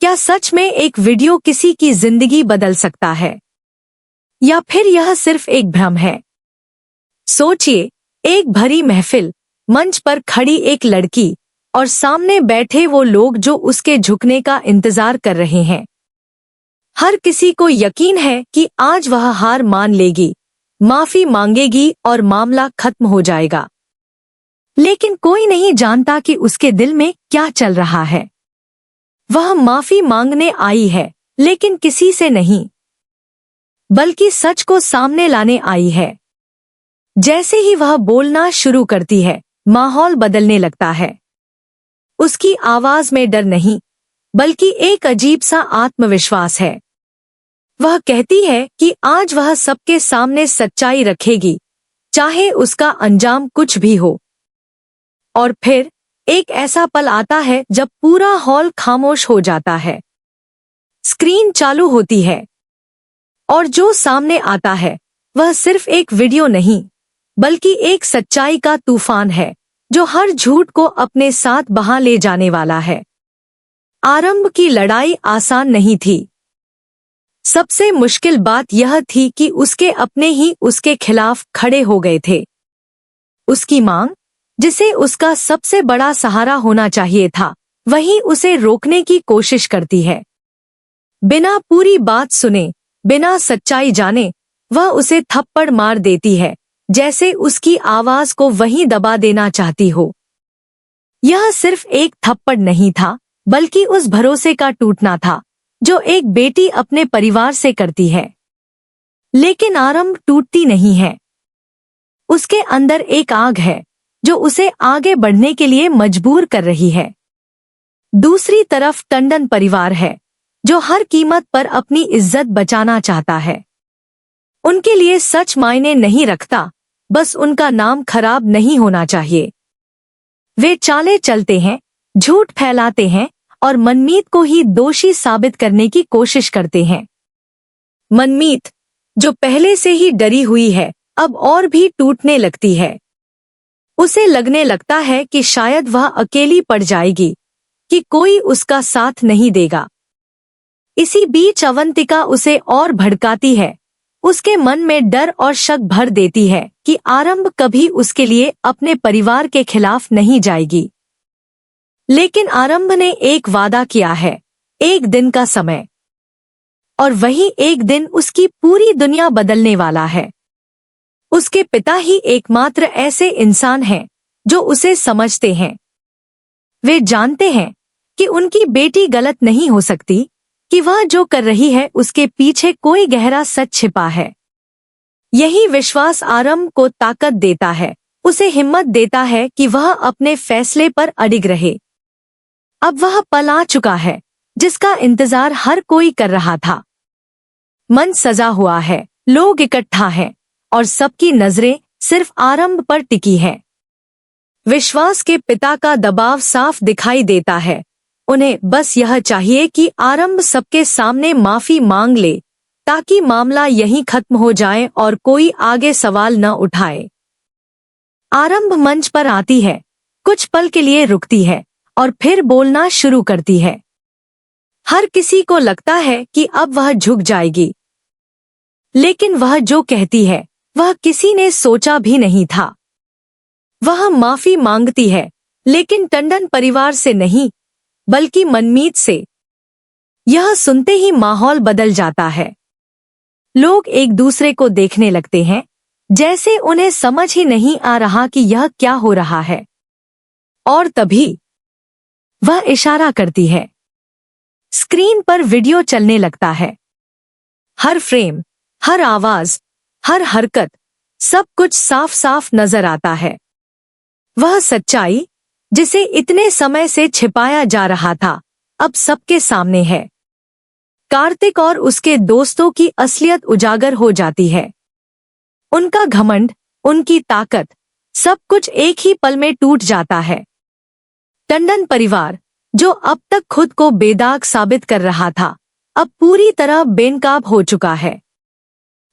क्या सच में एक वीडियो किसी की जिंदगी बदल सकता है, या फिर यह सिर्फ एक भ्रम है? सोचिए, एक भरी महफिल, मंच पर खड़ी एक लड़की और सामने बैठे वो लोग जो उसके झुकने का इंतजार कर रहे हैं। हर किसी को यकीन है कि आज वह हार मान लेगी, माफी मांगेगी और मामला खत्म हो जाएगा। लेकिन कोई नहीं जानता कि उसके दिल में क्या चल रहा है। वह माफी मांगने आई है, लेकिन किसी से नहीं, बल्कि सच को सामने लाने आई है। जैसे ही वह बोलना शुरू करती है, माहौल बदलने लगता है। उसकी आवाज में डर नहीं, बल्कि एक अजीब सा आत्मविश्वास है। वह कहती है कि आज वह सबके सामने सच्चाई रखेगी, चाहे उसका अंजाम कुछ भी हो। और फिर एक ऐसा पल आता है जब पूरा हॉल खामोश हो जाता है। स्क्रीन चालू होती है, और जो सामने आता है वह सिर्फ एक वीडियो नहीं, बल्कि एक सच्चाई का तूफान है जो हर झूठ को अपने साथ बहा ले जाने वाला है। आरंभ की लड़ाई आसान नहीं थी। सबसे मुश्किल बात यह थी कि उसके अपने ही उसके खिलाफ खड़े हो गए थे। उसकी मांग, जिसे उसका सबसे बड़ा सहारा होना चाहिए था, वही उसे रोकने की कोशिश करती है। बिना पूरी बात सुने, बिना सच्चाई जाने, वह उसे थप्पड़ मार देती है, जैसे उसकी आवाज को वहीं दबा देना चाहती हो। यह सिर्फ एक थप्पड़ नहीं था, बल्कि उस भरोसे का टूटना था जो एक बेटी अपने परिवार से करती है। लेकिन आरंभ टूटती नहीं है। उसके अंदर एक आग है जो उसे आगे बढ़ने के लिए मजबूर कर रही है। दूसरी तरफ टंडन परिवार है, जो हर कीमत पर अपनी इज्जत बचाना चाहता है। उनके लिए सच मायने नहीं रखता, बस उनका नाम खराब नहीं होना चाहिए। वे चालें चलते हैं, झूठ फैलाते हैं और मनमीत को ही दोषी साबित करने की कोशिश करते हैं। मनमीत, जो पहले से ही डरी हुई है, अब और भी टूटने लगती है। उसे लगने लगता है कि शायद वह अकेली पड़ जाएगी, कि कोई उसका साथ नहीं देगा। इसी बीच अवंतिका उसे और भड़काती है। उसके मन में डर और शक भर देती है कि आरंभ कभी उसके लिए अपने परिवार के खिलाफ नहीं जाएगी। लेकिन आरंभ ने एक वादा किया है, एक दिन का समय, और वही एक दिन उसकी पूरी दुनिया बदलने वाला है। उसके पिता ही एकमात्र ऐसे इंसान हैं जो उसे समझते हैं। वे जानते हैं कि उनकी बेटी गलत नहीं हो सकती, कि वह जो कर रही है उसके पीछे कोई गहरा सच छिपा है। यही विश्वास आरंभ को ताकत देता है, उसे हिम्मत देता है कि वह अपने फैसले पर अडिग रहे। अब वह पल आ चुका है जिसका इंतजार हर कोई कर रहा था। मंच सजा हुआ है, लोग इकट्ठा हैं, और सबकी नजरें सिर्फ आरंभ पर टिकी हैं। विश्वास के पिता का दबाव साफ दिखाई देता है। उन्हें बस यह चाहिए कि आरंभ सबके सामने माफी मांग ले, ताकि मामला यहीं खत्म हो जाए और कोई आगे सवाल न उठाए। आरंभ मंच पर आती है, कुछ पल के लिए रुकती है और फिर बोलना शुरू करती है। हर किसी को लगता है कि अब वह झुक जाएगी, लेकिन वह जो कहती है वह किसी ने सोचा भी नहीं था। वह माफी मांगती है, लेकिन टंडन परिवार से नहीं, बल्कि मनमीत से। यह सुनते ही माहौल बदल जाता है। लोग एक दूसरे को देखने लगते हैं, जैसे उन्हें समझ ही नहीं आ रहा कि यह क्या हो रहा है। और तभी वह इशारा करती है। स्क्रीन पर वीडियो चलने लगता है। हर फ्रेम, हर आवाज, हर हरकत, सब कुछ साफ साफ नजर आता है। वह सच्चाई, जिसे इतने समय से छिपाया जा रहा था, अब सबके सामने है। कार्तिक और उसके दोस्तों की असलियत उजागर हो जाती है। उनका घमंड, उनकी ताकत, सब कुछ एक ही पल में टूट जाता है। टंडन परिवार, जो अब तक खुद को बेदाग साबित कर रहा था, अब पूरी तरह बेनकाब हो चुका है।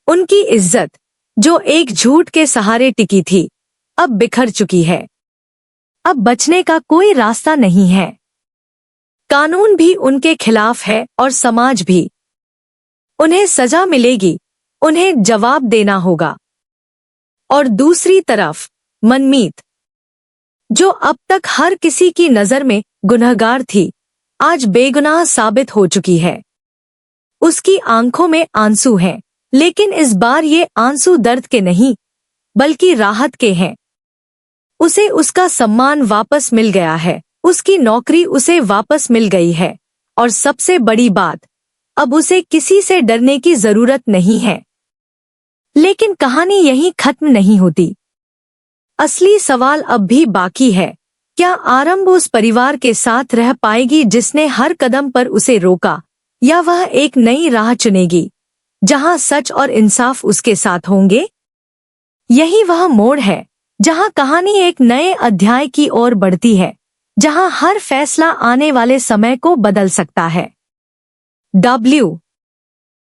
उनकी इज्जत, जो एक झूठ के सहारे टिकी थी, अब बिखर चुकी है। अब बचने का कोई रास्ता नहीं है। कानून भी उनके खिलाफ है और समाज भी। उन्हें सजा मिलेगी, उन्हें जवाब देना होगा। और दूसरी तरफ मनमीत, जो अब तक हर किसी की नजर में गुनहगार थी, आज बेगुनाह साबित हो चुकी है। उसकी आंखों में आंसू हैं, लेकिन इस बार ये आंसू दर्द के नहीं, बल्कि राहत के हैं। उसे उसका सम्मान वापस मिल गया है, उसकी नौकरी उसे वापस मिल गई है, और सबसे बड़ी बात, अब उसे किसी से डरने की जरूरत नहीं है। लेकिन कहानी यहीं खत्म नहीं होती। असली सवाल अब भी बाकी है। क्या आरंभ उस परिवार के साथ रह पाएगी जिसने हर कदम पर उसे रोका, या वह एक नई राह चुनेगी जहां सच और इंसाफ उसके साथ होंगे? यही वह मोड़ है जहां कहानी एक नए अध्याय की ओर बढ़ती है, जहां हर फैसला आने वाले समय को बदल सकता है।